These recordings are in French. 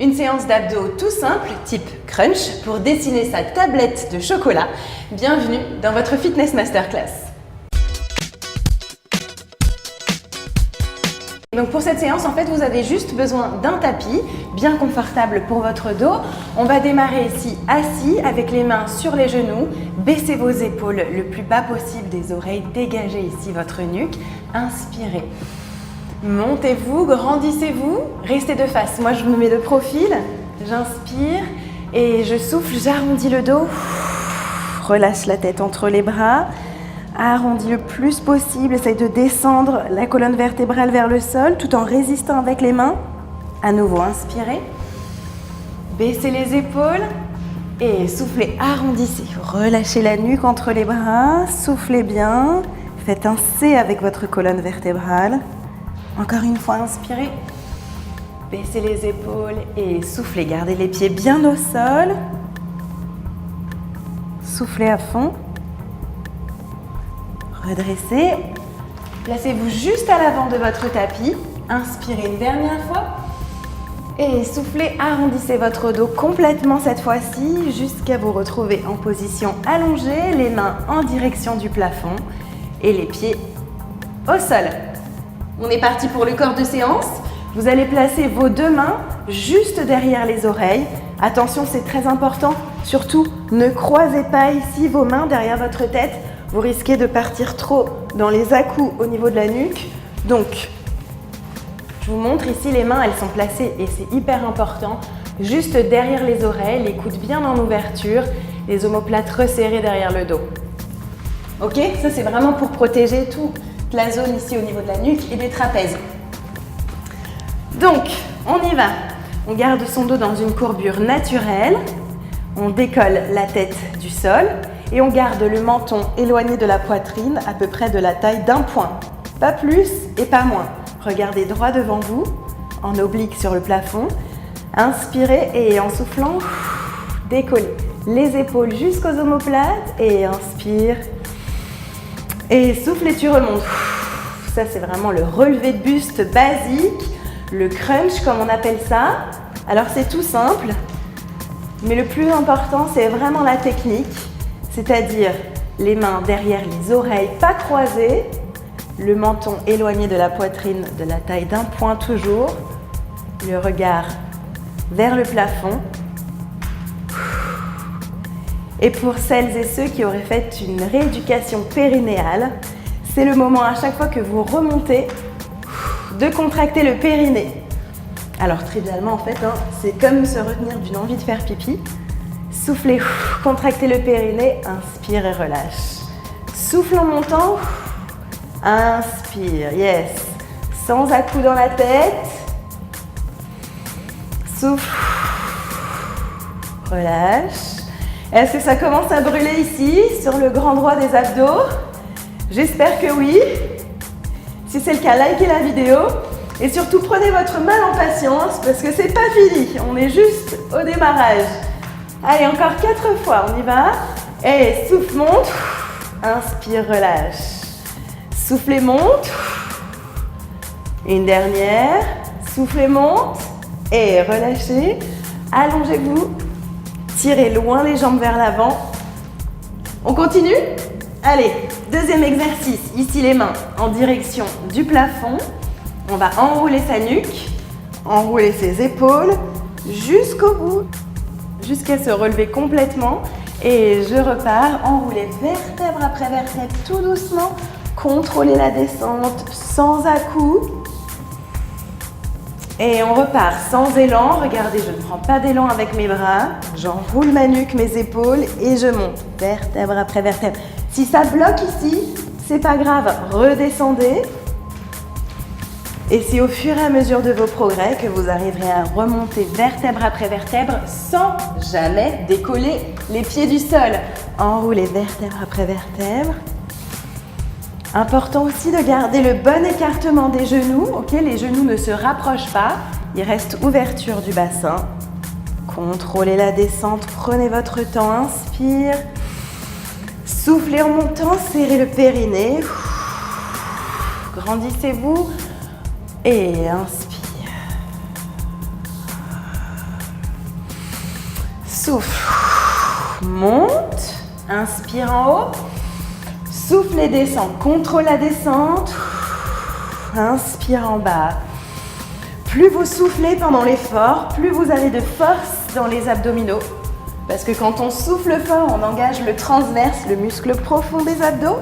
Une séance d'abdos tout simple, type crunch, pour dessiner sa tablette de chocolat. Bienvenue dans votre Fitness Masterclass. Donc pour cette séance, en fait, vous avez juste besoin d'un tapis bien confortable pour votre dos. On va démarrer ici assis avec les mains sur les genoux. Baissez vos épaules le plus bas possible des oreilles. Dégagez ici votre nuque. Inspirez. Montez-vous, grandissez-vous. Restez de face. Moi, je me mets de profil. J'inspire et je souffle. J'arrondis le dos. Relâche la tête entre les bras. Arrondis le plus possible, essaye de descendre la colonne vertébrale vers le sol tout en résistant avec les mains. À nouveau, inspirez. Baissez les épaules et soufflez, arrondissez. Relâchez la nuque entre les bras, soufflez bien. Faites un C avec votre colonne vertébrale. Encore une fois, inspirez. Baissez les épaules et soufflez. Gardez les pieds bien au sol. Soufflez à fond. Redressez, placez-vous juste à l'avant de votre tapis, inspirez une dernière fois et soufflez, arrondissez votre dos complètement cette fois-ci jusqu'à vous retrouver en position allongée, les mains en direction du plafond et les pieds au sol. On est parti pour le corps de séance. Vous allez placer vos deux mains juste derrière les oreilles. Attention, c'est très important, surtout ne croisez pas ici vos mains derrière votre tête. Vous risquez de partir trop dans les à-coups au niveau de la nuque. Donc, je vous montre ici, les mains, elles sont placées et c'est hyper important. Juste derrière les oreilles, les coudes bien en ouverture, les omoplates resserrées derrière le dos. Ok, ça c'est vraiment pour protéger toute la zone ici au niveau de la nuque et des trapèzes. Donc, on y va. On garde son dos dans une courbure naturelle. On décolle la tête du sol. Et on garde le menton éloigné de la poitrine, à peu près de la taille d'un poing. Pas plus et pas moins. Regardez droit devant vous, en oblique sur le plafond. Inspirez et en soufflant, décollez les épaules jusqu'aux omoplates et inspire. Et souffle et tu remontes. Ça, c'est vraiment le relevé de buste basique, le crunch comme on appelle ça. Alors, c'est tout simple, mais le plus important, c'est vraiment la technique. C'est-à-dire les mains derrière les oreilles, pas croisées, le menton éloigné de la poitrine de la taille d'un poing toujours, le regard vers le plafond. Et pour celles et ceux qui auraient fait une rééducation périnéale, c'est le moment à chaque fois que vous remontez de contracter le périnée. Alors trivialement en fait, c'est comme se retenir d'une envie de faire pipi. Soufflez, contractez le périnée, inspire et relâche. Souffle en montant, inspire, yes. Sans à-coups dans la tête. Souffle, relâche. Est-ce que ça commence à brûler ici, sur le grand droit des abdos? J'espère que oui. Si c'est le cas, likez la vidéo. Et surtout, prenez votre mal en patience parce que c'est pas fini. On est juste au démarrage. Allez, encore 4 fois, on y va. Et souffle, monte. Inspire, relâche. Soufflez, monte. Une dernière. Soufflez, monte. Et relâchez. Allongez-vous. Tirez loin les jambes vers l'avant. On continue? Allez, deuxième exercice. Ici, les mains en direction du plafond. On va enrouler sa nuque, enrouler ses épaules jusqu'au bout. Jusqu'à se relever complètement et je repars, enrouler vertèbre après vertèbre tout doucement, contrôler la descente sans à-coups et on repart sans élan. Regardez, je ne prends pas d'élan avec mes bras, j'enroule ma nuque, mes épaules et je monte vertèbre après vertèbre. Si ça bloque ici, c'est pas grave, redescendez. Et c'est au fur et à mesure de vos progrès que vous arriverez à remonter vertèbre après vertèbre sans jamais décoller les pieds du sol. Enroulez vertèbre après vertèbre. Important aussi de garder le bon écartement des genoux. Ok, les genoux ne se rapprochent pas. Il reste ouverture du bassin. Contrôlez la descente. Prenez votre temps. Inspire. Soufflez en montant. Serrez le périnée. Grandissez-vous. Et inspire. Souffle. Monte. Inspire en haut. Souffle et descend. Contrôle la descente. Inspire en bas. Plus vous soufflez pendant l'effort, plus vous avez de force dans les abdominaux. Parce que quand on souffle fort, on engage le transverse, le muscle profond des abdos.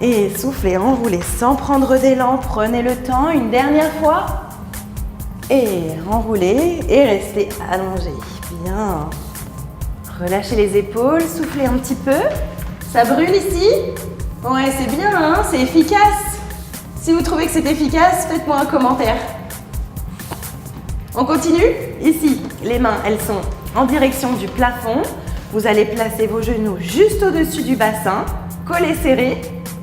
Et soufflez, enroulez sans prendre d'élan. Prenez le temps, une dernière fois. Et enroulez et restez allongé. Bien. Relâchez les épaules, soufflez un petit peu. Ça brûle ici? Ouais, c'est bien, hein, c'est efficace. Si vous trouvez que c'est efficace, faites-moi un commentaire. On continue? Ici, les mains, elles sont en direction du plafond. Vous allez placer vos genoux juste au-dessus du bassin, collés serrés,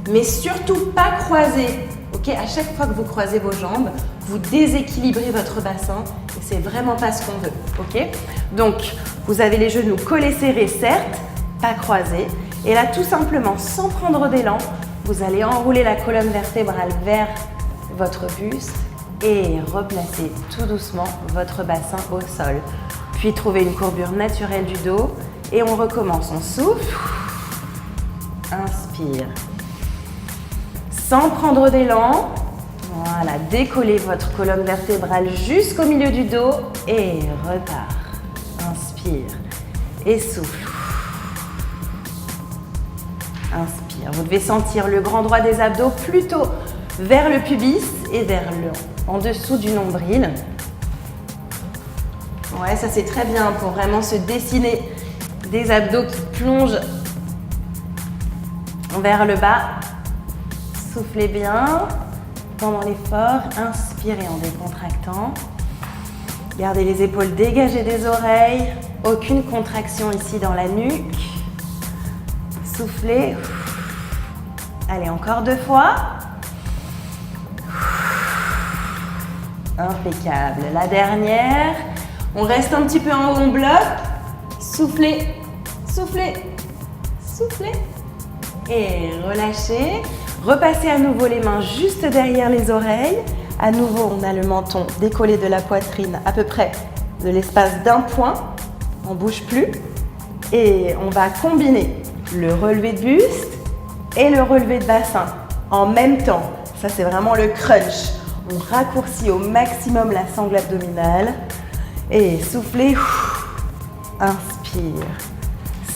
mais surtout pas croisés. Ok, à chaque fois que vous croisez vos jambes, vous déséquilibrez votre bassin et c'est vraiment pas ce qu'on veut. Ok, donc vous avez les genoux collés serrés, certes, pas croisés. Et là, tout simplement, sans prendre d'élan, vous allez enrouler la colonne vertébrale vers votre buste et replacer tout doucement votre bassin au sol. Puis trouver une courbure naturelle du dos et on recommence. On souffle, inspire. Sans prendre d'élan, voilà, décollez votre colonne vertébrale jusqu'au milieu du dos et repart. Inspire et souffle. Inspire. Vous devez sentir le grand droit des abdos plutôt vers le pubis et vers en dessous du nombril. Ouais, ça c'est très bien pour vraiment se dessiner des abdos qui plongent vers le bas. Soufflez bien pendant l'effort. Inspirez en décontractant. Gardez les épaules dégagées des oreilles. Aucune contraction ici dans la nuque. Soufflez. Allez, encore 2 fois. Impeccable. La dernière. On reste un petit peu en haut, on bloque. Soufflez, soufflez, soufflez. Et relâchez. Repassez à nouveau les mains juste derrière les oreilles. À nouveau, on a le menton décollé de la poitrine à peu près de l'espace d'un point. On ne bouge plus. Et on va combiner le relevé de buste et le relevé de bassin en même temps. Ça, c'est vraiment le crunch. On raccourcit au maximum la sangle abdominale. Et soufflez. Inspire.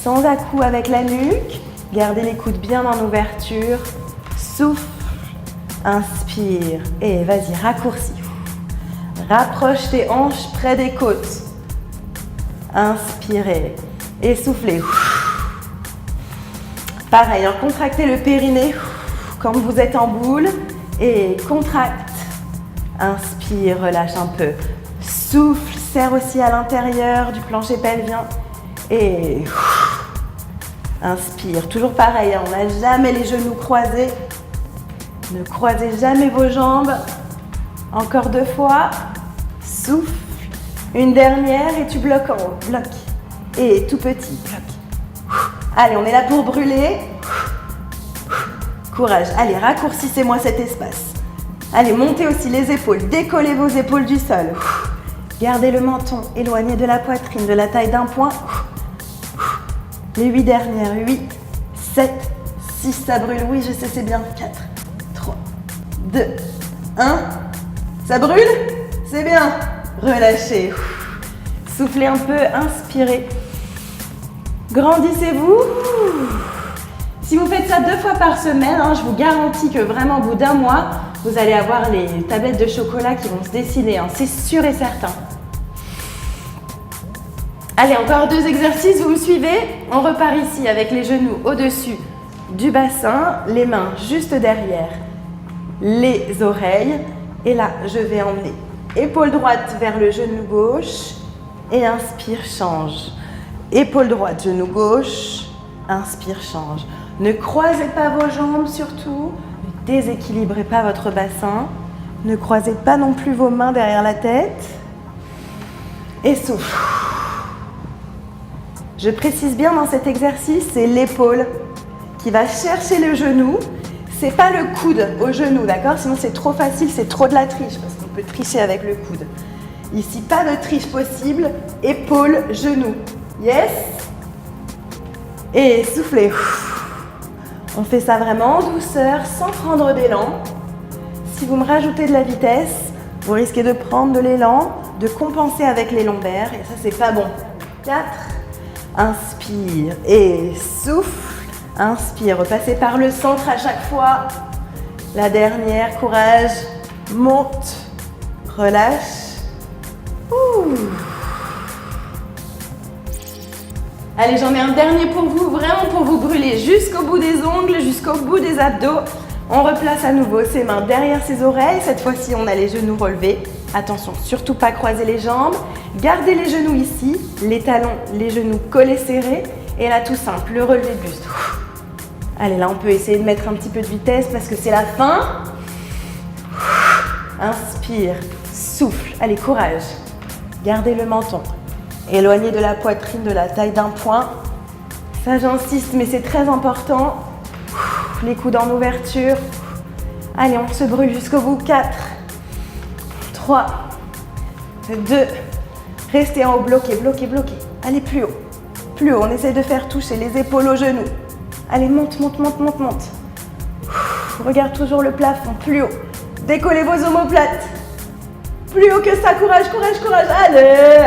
Sans à-coups avec la nuque. Gardez les coudes bien en ouverture. Souffle. Inspire. Et vas-y, raccourcis. Rapproche tes hanches près des côtes. Inspirez. Et soufflez. Pareil, hein, contractez le périnée quand vous êtes en boule. Et contracte. Inspire, relâche un peu. Souffle, serre aussi à l'intérieur du plancher pelvien. Et inspire. Toujours pareil, hein, on n'a jamais les genoux croisés. Ne croisez jamais vos jambes. Encore 2 fois. Souffle. Une dernière et tu bloques en haut. Bloque. Et tout petit, bloque. Allez, on est là pour brûler. Courage. Allez, raccourcissez-moi cet espace. Allez, montez aussi les épaules. Décollez vos épaules du sol. Gardez le menton éloigné de la poitrine, de la taille d'un point. Les 8 dernières. 8, 7, 6, ça brûle. Oui, je sais, c'est bien. 4, 3, 2, 1. Ça brûle? C'est bien. Relâchez. Soufflez un peu, inspirez. Grandissez-vous. Si vous faites ça 2 fois par semaine, hein, je vous garantis que vraiment au bout d'1 mois, vous allez avoir les tablettes de chocolat qui vont se dessiner, hein, c'est sûr et certain. Allez, encore 2 exercices, vous me suivez? On repart ici avec les genoux au-dessus du bassin, les mains juste derrière les oreilles. Et là, je vais emmener épaule droite vers le genou gauche et inspire, change. Épaule droite, genou gauche, inspire, change. Ne croisez pas vos jambes surtout, ne déséquilibrez pas votre bassin, ne croisez pas non plus vos mains derrière la tête. Et souffle. Je précise bien dans cet exercice, c'est l'épaule qui va chercher le genou. C'est pas le coude au genou, d'accord? Sinon c'est trop facile, c'est trop de la triche parce qu'on peut tricher avec le coude. Ici, pas de triche possible. Épaules, genoux. Yes. Et soufflez. On fait ça vraiment en douceur, sans prendre d'élan. Si vous me rajoutez de la vitesse, vous risquez de prendre de l'élan, de compenser avec les lombaires. Et ça, c'est pas bon. 4. Inspire et souffle. Inspire, repassez par le centre à chaque fois. La dernière, courage. Monte, relâche. Ouh. Allez, j'en ai un dernier pour vous, vraiment pour vous brûler jusqu'au bout des ongles, jusqu'au bout des abdos. On replace à nouveau ses mains derrière ses oreilles. Cette fois-ci, on a les genoux relevés. Attention, surtout pas croiser les jambes. Gardez les genoux ici, les talons, les genoux collés serrés. Et là, tout simple, le relevé de buste. Allez, là, on peut essayer de mettre un petit peu de vitesse parce que c'est la fin. Inspire, souffle. Allez, courage. Gardez le menton. Éloignez de la poitrine de la taille d'un poing. Ça, j'insiste, mais c'est très important. Les coudes en ouverture. Allez, on se brûle jusqu'au bout. 4, 3, 2. Restez en haut, bloqué, bloqué, bloqué. Allez, plus haut. Plus haut. On essaie de faire toucher les épaules aux genoux. Allez, monte, monte, monte, monte, monte. Regarde toujours le plafond. Plus haut. Décollez vos omoplates. Plus haut que ça. Courage, courage, courage. Allez.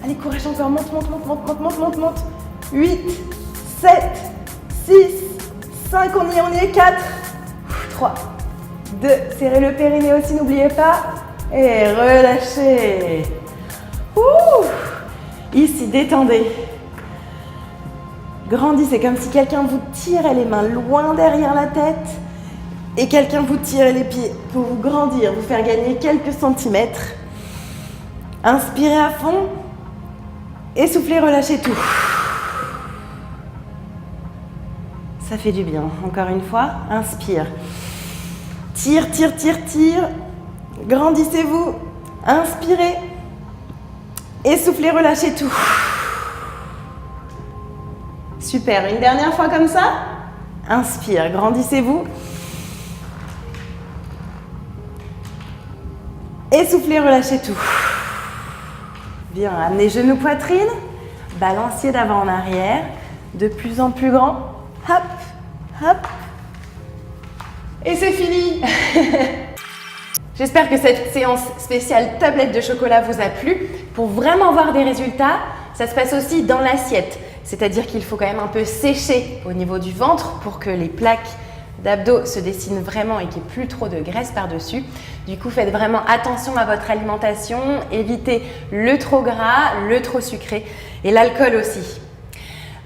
Allez, courage encore. Monte, monte, monte, monte, monte, monte, monte, monte. 8, 7, 6, 5. On y est. 4, 3, 2. Serrez le périnée aussi, n'oubliez pas. Et relâchez. Ouh. Ici, détendez. Grandissez comme si quelqu'un vous tirait les mains loin derrière la tête et quelqu'un vous tirait les pieds pour vous grandir, vous faire gagner quelques centimètres. Inspirez à fond et soufflez, relâchez tout. Ça fait du bien. Encore une fois, inspire. Tire, tire, tire, tire. Grandissez-vous. Inspirez et soufflez, relâchez tout. Super, une dernière fois comme ça. Inspire, grandissez-vous. Et soufflez, relâchez tout. Bien, amenez genoux, poitrine. Balancier d'avant en arrière. De plus en plus grand. Hop, hop. Et c'est fini. J'espère que cette séance spéciale tablette de chocolat vous a plu. Pour vraiment voir des résultats, ça se passe aussi dans l'assiette. C'est-à-dire qu'il faut quand même un peu sécher au niveau du ventre pour que les plaques d'abdos se dessinent vraiment et qu'il n'y ait plus trop de graisse par-dessus. Du coup, faites vraiment attention à votre alimentation, évitez le trop gras, le trop sucré et l'alcool aussi.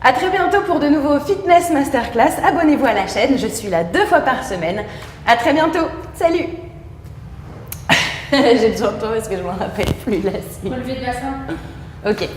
À très bientôt pour de nouveaux fitness masterclass. Abonnez-vous à la chaîne, je suis là 2 fois par semaine. À très bientôt, salut. J'ai besoin de toi parce que je m'en rappelle plus la suite. Relevé de bassin. Ok.